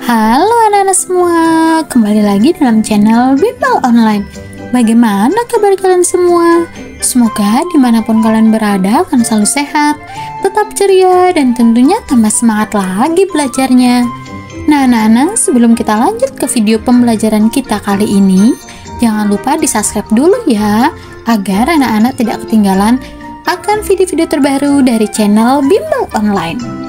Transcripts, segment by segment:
Halo anak-anak semua, kembali lagi dalam channel Bimbel Online. Bagaimana kabar kalian semua? Semoga dimanapun kalian berada akan selalu sehat, tetap ceria, dan tentunya tambah semangat lagi belajarnya. Nah anak-anak, sebelum kita lanjut ke video pembelajaran kita kali ini, jangan lupa di subscribe dulu ya, agar anak-anak tidak ketinggalan akan video-video terbaru dari channel Bimbel Online.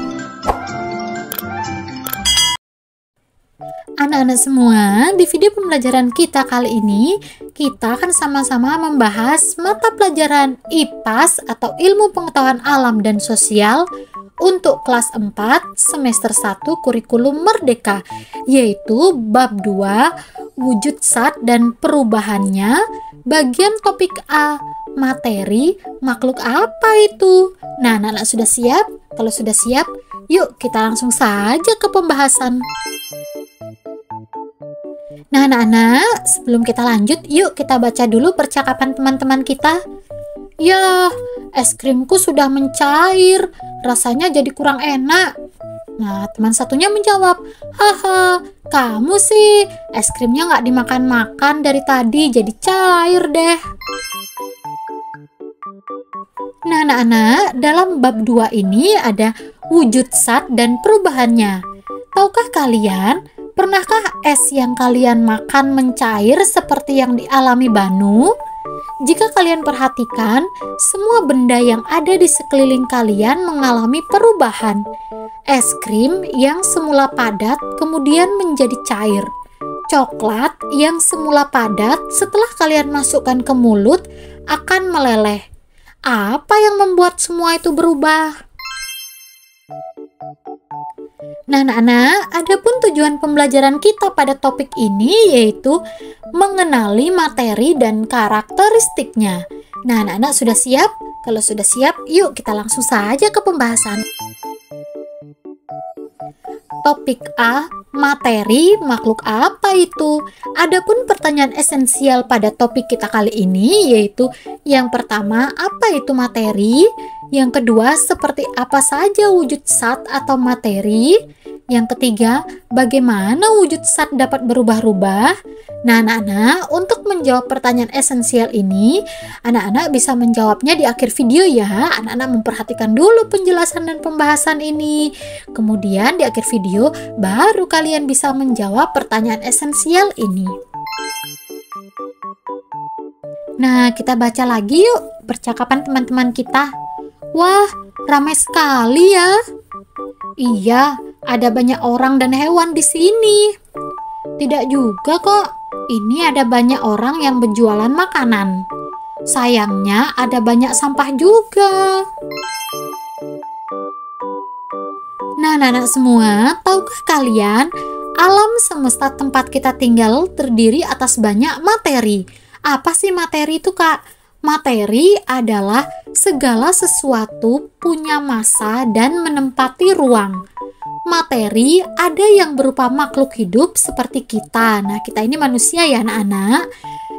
Anak-anak semua, di video pembelajaran kita kali ini, kita akan sama-sama membahas mata pelajaran IPAS atau Ilmu Pengetahuan Alam dan Sosial untuk kelas 4 semester 1 kurikulum Merdeka, yaitu bab 2, wujud zat dan perubahannya, bagian topik A, materi, makhluk apa itu? Nah, anak-anak sudah siap? Kalau sudah siap, yuk kita langsung saja ke pembahasan. Nah anak-anak, sebelum kita lanjut, yuk kita baca dulu percakapan teman-teman kita. Ya, es krimku sudah mencair, rasanya jadi kurang enak. Nah, teman satunya menjawab, haha, kamu sih, es krimnya nggak dimakan-makan dari tadi, jadi cair deh. Nah anak-anak, dalam bab 2 ini ada wujud zat dan perubahannya. Tahukah kalian, pernahkah es yang kalian makan mencair seperti yang dialami Banu? Jika kalian perhatikan, semua benda yang ada di sekeliling kalian mengalami perubahan. Es krim yang semula padat kemudian menjadi cair. Coklat yang semula padat setelah kalian masukkan ke mulut akan meleleh. Apa yang membuat semua itu berubah? Nah anak-anak, adapun tujuan pembelajaran kita pada topik ini yaitu mengenali materi dan karakteristiknya. Nah anak-anak sudah siap? Kalau sudah siap, yuk kita langsung saja ke pembahasan. Topik A, materi, makhluk apa itu? Adapun pertanyaan esensial pada topik kita kali ini yaitu yang pertama, apa itu materi? Yang kedua, seperti apa saja wujud zat atau materi? Yang ketiga, bagaimana wujud zat dapat berubah-ubah? Nah anak-anak, untuk menjawab pertanyaan esensial ini, anak-anak bisa menjawabnya di akhir video ya. Anak-anak memperhatikan dulu penjelasan dan pembahasan ini. Kemudian di akhir video, baru kalian bisa menjawab pertanyaan esensial ini. Nah, kita baca lagi yuk percakapan teman-teman kita. Wah, ramai sekali ya. Iya, ada banyak orang dan hewan di sini. Tidak juga kok. Ini ada banyak orang yang berjualan makanan. Sayangnya ada banyak sampah juga. Nah, anak-anak semua, tahukah kalian, alam semesta tempat kita tinggal terdiri atas banyak materi. Apa sih materi itu, Kak? Materi adalah segala sesuatu punya massa dan menempati ruang. Materi ada yang berupa makhluk hidup seperti kita. Nah, kita ini manusia ya anak-anak.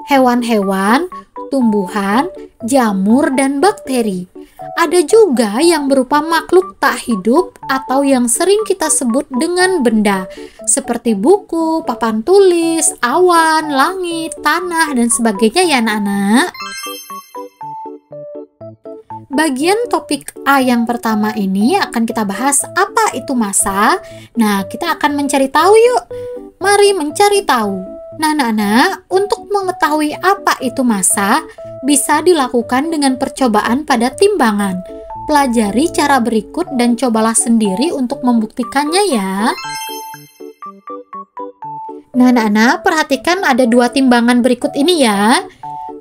Hewan-hewan, tumbuhan, jamur, dan bakteri. Ada juga yang berupa makhluk tak hidup atau yang sering kita sebut dengan benda, seperti buku, papan tulis, awan, langit, tanah, dan sebagainya ya anak-anak. Bagian topik A yang pertama ini akan kita bahas apa itu massa. Nah, kita akan mencari tahu yuk. Mari mencari tahu. Nah, anak-anak, untuk mengetahui apa itu massa, bisa dilakukan dengan percobaan pada timbangan. Pelajari cara berikut dan cobalah sendiri untuk membuktikannya ya. Nah, anak-anak, perhatikan ada dua timbangan berikut ini ya.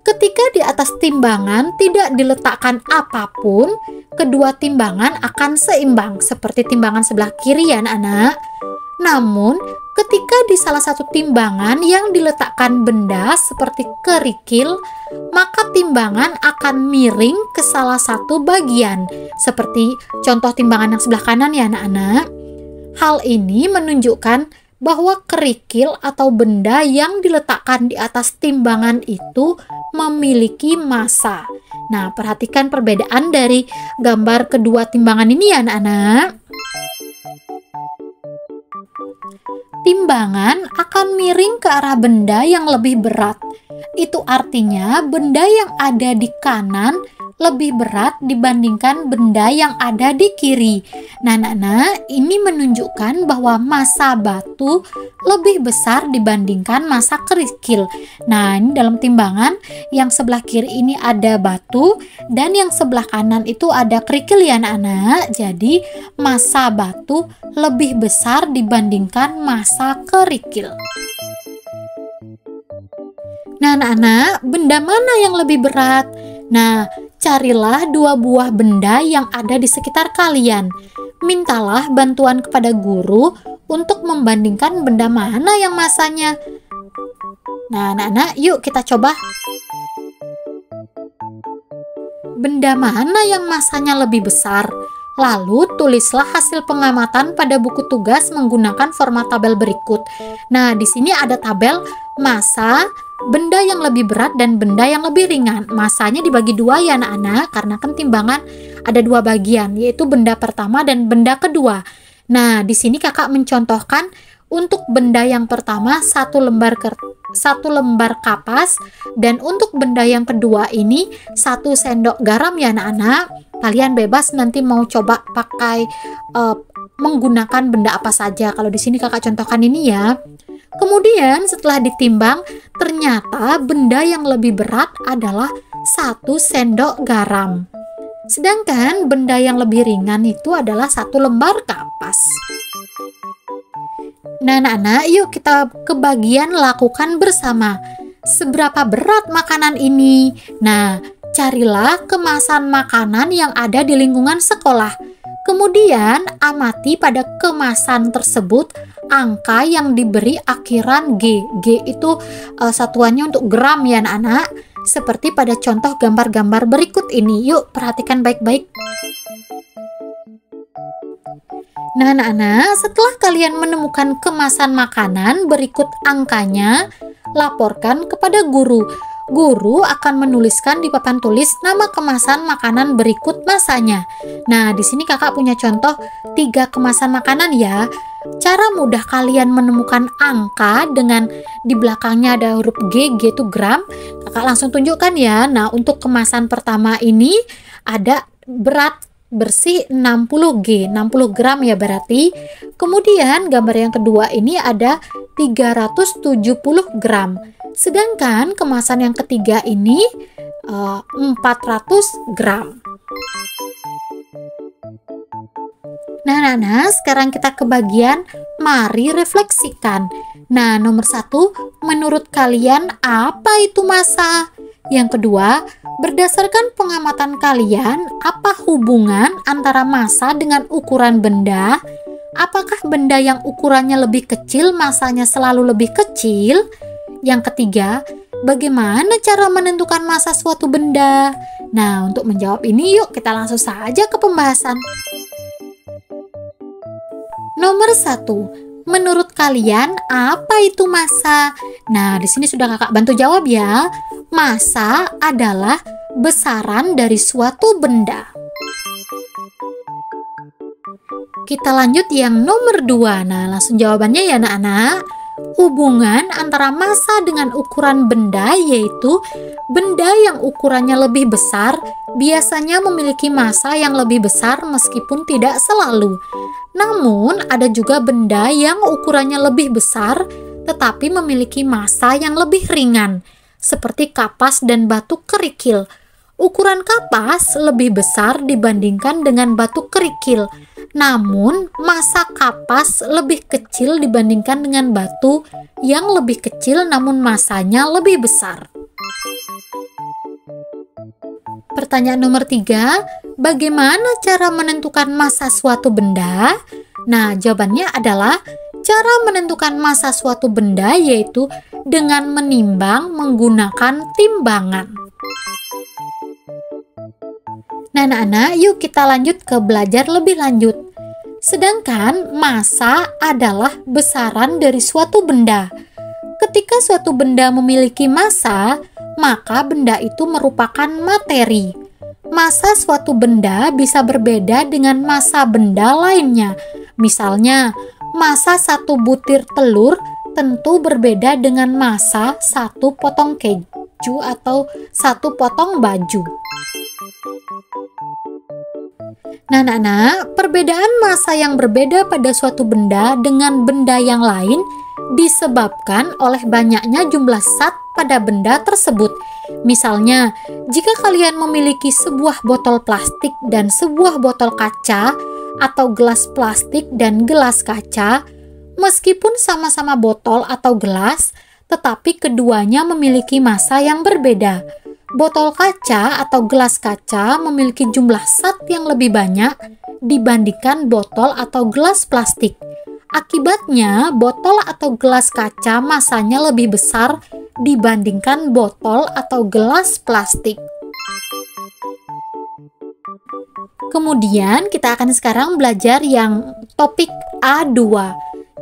Ketika di atas timbangan tidak diletakkan apapun, kedua timbangan akan seimbang seperti timbangan sebelah kiri ya anak-anak. Namun, ketika di salah satu timbangan yang diletakkan benda seperti kerikil, maka timbangan akan miring ke salah satu bagian, seperti contoh timbangan yang sebelah kanan ya anak-anak. Hal ini menunjukkan bahwa kerikil atau benda yang diletakkan di atas timbangan itu memiliki massa. Nah, perhatikan perbedaan dari gambar kedua timbangan ini ya anak-anak. timbangan akan miring ke arah benda yang lebih berat. Itu artinya benda yang ada di kanan lebih berat dibandingkan benda yang ada di kiri. Nah, ini menunjukkan bahwa massa batu lebih besar dibandingkan massa kerikil. Nah, ini dalam timbangan yang sebelah kiri ini ada batu dan yang sebelah kanan itu ada kerikil ya anak-anak. Jadi, massa batu lebih besar dibandingkan massa kerikil. Nah, anak-anak, benda mana yang lebih berat? Nah, carilah 2 buah benda yang ada di sekitar kalian. Mintalah bantuan kepada guru untuk membandingkan benda mana yang massanya. Nah, anak-anak, yuk kita coba. Benda mana yang massanya lebih besar? Lalu tulislah hasil pengamatan pada buku tugas menggunakan format tabel berikut. Nah, di sini ada tabel massa, benda yang lebih berat dan benda yang lebih ringan. Massanya dibagi 2 ya anak-anak, karena kan timbangan ada 2 bagian, yaitu benda pertama dan benda kedua. Nah, di sini kakak mencontohkan untuk benda yang pertama 1 lembar kapas, dan untuk benda yang kedua ini 1 sendok garam ya anak-anak. Kalian bebas nanti mau coba pakai menggunakan benda apa saja. Kalau di sini kakak contohkan ini ya. Kemudian setelah ditimbang, ternyata benda yang lebih berat adalah 1 sendok garam. Sedangkan benda yang lebih ringan itu adalah 1 lembar kapas. Nah, anak-anak, yuk kita ke bagian lakukan bersama. Seberapa berat makanan ini? Nah, carilah kemasan makanan yang ada di lingkungan sekolah. Kemudian amati pada kemasan tersebut angka yang diberi akhiran G. G itu satuannya untuk gram ya anak-anak. Seperti pada contoh gambar-gambar berikut ini. Yuk perhatikan baik-baik. Nah anak-anak, setelah kalian menemukan kemasan makanan berikut angkanya, laporkan kepada guru. Guru akan menuliskan di papan tulis nama kemasan makanan berikut masanya. Nah, di sini kakak punya contoh 3 kemasan makanan ya. Cara mudah kalian menemukan angka dengan di belakangnya ada huruf G, G itu gram. Kakak langsung tunjukkan ya. Nah, untuk kemasan pertama ini ada berat bersih 60 G, 60 gram ya berarti. Kemudian gambar yang kedua ini ada 370 gram. Sedangkan kemasan yang ketiga ini 400 gram. Nah, sekarang kita ke bagian mari refleksikan. Nah, nomor 1, menurut kalian apa itu massa? Yang kedua, berdasarkan pengamatan kalian, apa hubungan antara massa dengan ukuran benda? Apakah benda yang ukurannya lebih kecil massanya selalu lebih kecil? Yang ketiga, bagaimana cara menentukan massa suatu benda? Nah, untuk menjawab ini yuk kita langsung saja ke pembahasan. Nomor 1, menurut kalian apa itu massa? Nah, di sini sudah kakak bantu jawab ya. Massa adalah besaran dari suatu benda. Kita lanjut yang nomor 2. Nah, langsung jawabannya ya anak-anak. Hubungan antara massa dengan ukuran benda yaitu benda yang ukurannya lebih besar biasanya memiliki massa yang lebih besar meskipun tidak selalu. Namun ada juga benda yang ukurannya lebih besar tetapi memiliki massa yang lebih ringan seperti kapas dan batu kerikil. Ukuran kapas lebih besar dibandingkan dengan batu kerikil. Namun, massa kapas lebih kecil dibandingkan dengan batu yang lebih kecil namun massanya lebih besar. Pertanyaan nomor 3, bagaimana cara menentukan massa suatu benda? Nah, jawabannya adalah cara menentukan massa suatu benda yaitu dengan menimbang menggunakan timbangan. Nah, anak-anak, yuk kita lanjut ke belajar lebih lanjut. Sedangkan massa adalah besaran dari suatu benda. Ketika suatu benda memiliki massa, maka benda itu merupakan materi. Massa suatu benda bisa berbeda dengan massa benda lainnya. Misalnya, massa satu butir telur tentu berbeda dengan massa satu potong keju atau satu potong baju. Nah, anak-anak, perbedaan massa yang berbeda pada suatu benda dengan benda yang lain disebabkan oleh banyaknya jumlah zat pada benda tersebut. Misalnya, jika kalian memiliki sebuah botol plastik dan sebuah botol kaca, atau gelas plastik dan gelas kaca, meskipun sama-sama botol atau gelas, tetapi keduanya memiliki massa yang berbeda. Botol kaca atau gelas kaca memiliki jumlah zat yang lebih banyak dibandingkan botol atau gelas plastik. Akibatnya, botol atau gelas kaca massanya lebih besar dibandingkan botol atau gelas plastik. Kemudian kita akan sekarang belajar yang topik A2.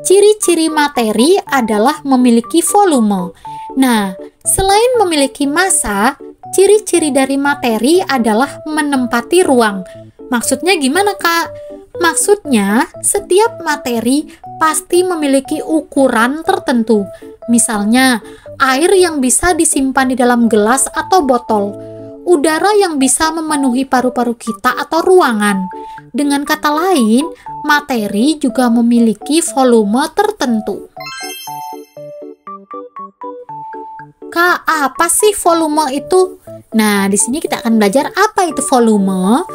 Ciri-ciri materi adalah memiliki volume. Nah, selain memiliki massa, ciri-ciri dari materi adalah menempati ruang. Maksudnya gimana, Kak? Maksudnya, setiap materi pasti memiliki ukuran tertentu. Misalnya, air yang bisa disimpan di dalam gelas atau botol, udara yang bisa memenuhi paru-paru kita atau ruangan. Dengan kata lain, materi juga memiliki volume tertentu. Kak, apa sih volume itu? Nah, di sini kita akan belajar apa itu volume.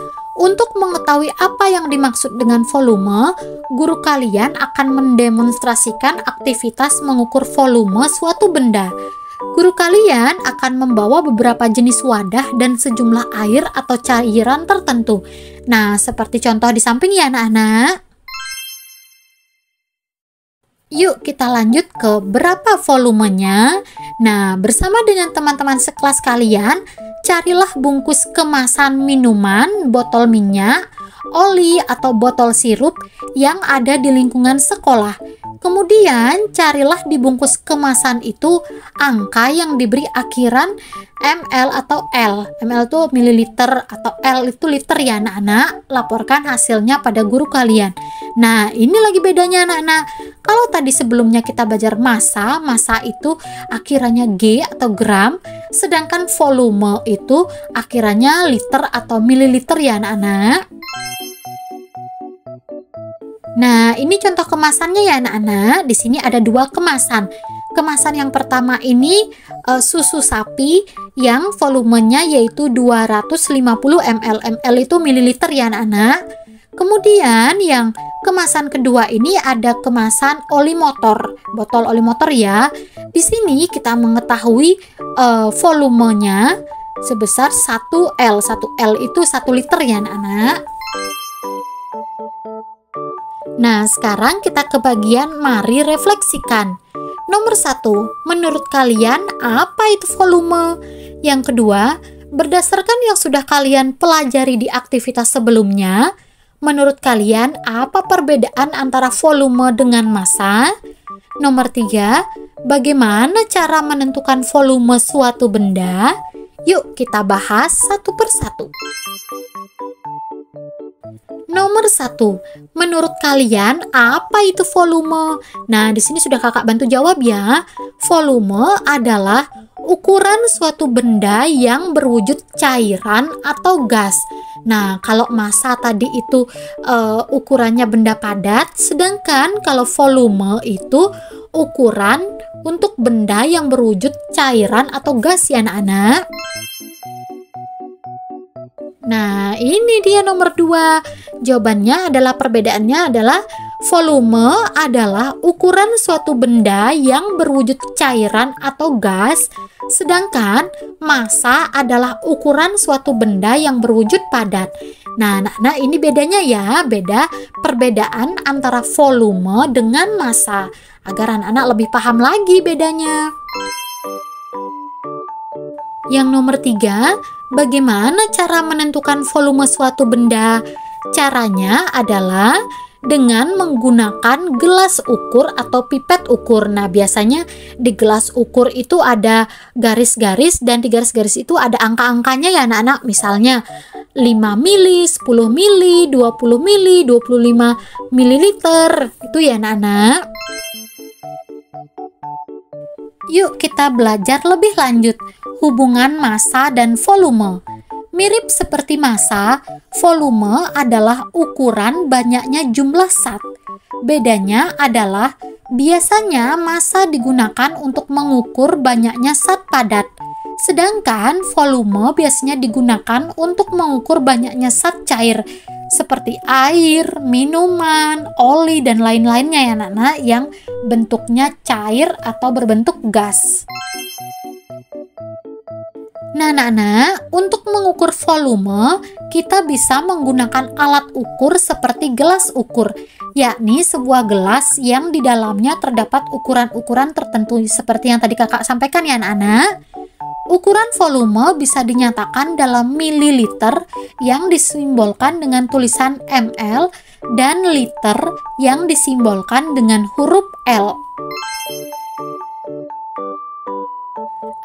Untuk mengetahui apa yang dimaksud dengan volume, guru kalian akan mendemonstrasikan aktivitas mengukur volume suatu benda. Guru kalian akan membawa beberapa jenis wadah dan sejumlah air atau cairan tertentu. Nah, seperti contoh di samping ya anak-anak. Yuk kita lanjut ke berapa volumenya. Nah, bersama dengan teman-teman sekelas kalian, carilah bungkus kemasan minuman, botol minyak, oli atau botol sirup yang ada di lingkungan sekolah. Kemudian carilah di bungkus kemasan itu angka yang diberi akhiran ml atau L. Ml itu mililiter atau L itu liter ya anak-anak. Laporkan hasilnya pada guru kalian. Nah, ini lagi bedanya anak-anak. Kalau tadi sebelumnya kita belajar massa, massa itu akhirannya G atau gram, sedangkan volume itu akhirannya liter atau mililiter ya anak-anak. Nah, ini contoh kemasannya ya anak-anak. Di sini ada dua kemasan. Kemasan yang pertama ini susu sapi yang volumenya yaitu 250 ml. ml itu mililiter ya anak-anak. Kemudian yang kemasan kedua ini ada kemasan oli motor, botol oli motor ya. Di sini kita mengetahui volumenya sebesar 1L. 1L itu 1 liter ya anak-anak. Nah, sekarang kita ke bagian mari refleksikan. Nomor 1, menurut kalian apa itu volume? Yang kedua, berdasarkan yang sudah kalian pelajari di aktivitas sebelumnya, menurut kalian apa perbedaan antara volume dengan massa? Nomor 3, bagaimana cara menentukan volume suatu benda? Yuk kita bahas satu persatu. Nomor 1, menurut kalian apa itu volume? Nah, di sini sudah kakak bantu jawab ya. Volume adalah ukuran suatu benda yang berwujud cairan atau gas. Nah, kalau massa tadi itu ukurannya benda padat, sedangkan kalau volume itu ukuran untuk benda yang berwujud cairan atau gas ya anak-anak. Nah, ini dia nomor 2. Jawabannya adalah perbedaannya adalah volume adalah ukuran suatu benda yang berwujud cairan atau gas, sedangkan massa adalah ukuran suatu benda yang berwujud padat. Nah, ini bedanya ya, beda perbedaan antara volume dengan massa, agar anak-anak lebih paham lagi bedanya. Yang nomor 3, bagaimana cara menentukan volume suatu benda? Caranya adalah dengan menggunakan gelas ukur atau pipet ukur. Nah, biasanya di gelas ukur itu ada garis-garis dan di garis-garis itu ada angka-angkanya ya anak-anak. Misalnya 5 mili, 10 mili, 20 mili, 25 mililiter. Itu ya anak-anak. Yuk kita belajar lebih lanjut hubungan massa dan volume. Mirip seperti massa, volume adalah ukuran banyaknya jumlah zat. Bedanya adalah biasanya massa digunakan untuk mengukur banyaknya zat padat, sedangkan volume biasanya digunakan untuk mengukur banyaknya zat cair seperti air, minuman, oli, dan lain-lainnya ya anak-anak yang bentuknya cair atau berbentuk gas. Nah anak-anak, untuk mengukur volume, kita bisa menggunakan alat ukur seperti gelas ukur, yakni sebuah gelas yang di dalamnya terdapat ukuran-ukuran tertentu seperti yang tadi kakak sampaikan ya anak-anak. Ukuran volume bisa dinyatakan dalam mililiter yang disimbolkan dengan tulisan ml dan liter yang disimbolkan dengan huruf L.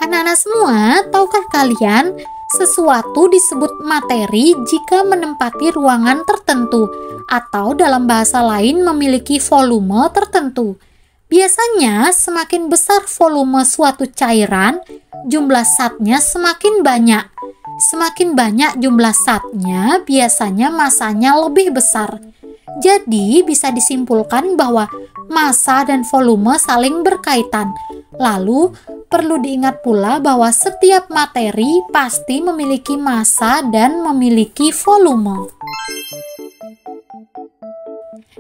Anak-anak semua, tahukah kalian sesuatu disebut materi jika menempati ruangan tertentu atau dalam bahasa lain memiliki volume tertentu? Biasanya semakin besar volume suatu cairan, jumlah zatnya semakin banyak. Semakin banyak jumlah zatnya, biasanya massanya lebih besar. Jadi bisa disimpulkan bahwa massa dan volume saling berkaitan. Lalu perlu diingat pula bahwa setiap materi pasti memiliki massa dan memiliki volume.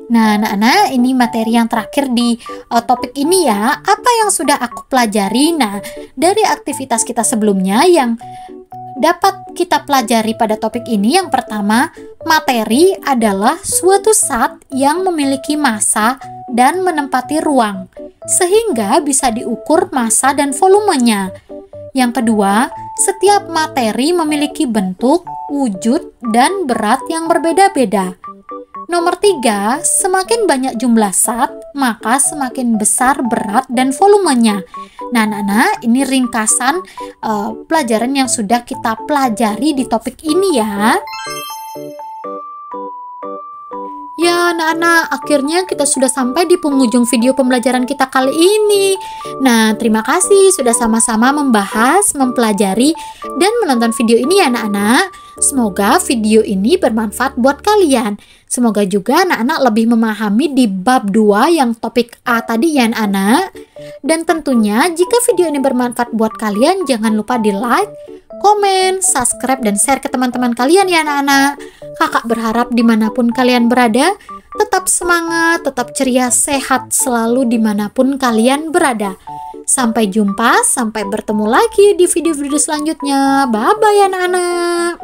Nah anak-anak, ini materi yang terakhir di topik ini ya. Apa yang sudah aku pelajari? Nah, dari aktivitas kita sebelumnya yang dapat kita pelajari pada topik ini, yang pertama, materi adalah suatu zat yang memiliki massa dan menempati ruang, sehingga bisa diukur massa dan volumenya. Yang kedua, setiap materi memiliki bentuk, wujud, dan berat yang berbeda-beda. Nomor 3, semakin banyak jumlah zat, maka semakin besar berat dan volumenya. Nah, anak-anak, ini ringkasan pelajaran yang sudah kita pelajari di topik ini ya. Ya anak-anak, akhirnya kita sudah sampai di penghujung video pembelajaran kita kali ini. Nah, terima kasih sudah sama-sama membahas, mempelajari, dan menonton video ini ya anak-anak. Semoga video ini bermanfaat buat kalian. Semoga juga anak-anak lebih memahami di bab 2 yang topik A tadi ya anak-anak. Dan tentunya jika video ini bermanfaat buat kalian, jangan lupa di like, komen, subscribe, dan share ke teman-teman kalian ya anak-anak. Kakak berharap dimanapun kalian berada, tetap semangat, tetap ceria, sehat selalu dimanapun kalian berada. Sampai jumpa, sampai bertemu lagi di video-video selanjutnya. Bye-bye anak-anak.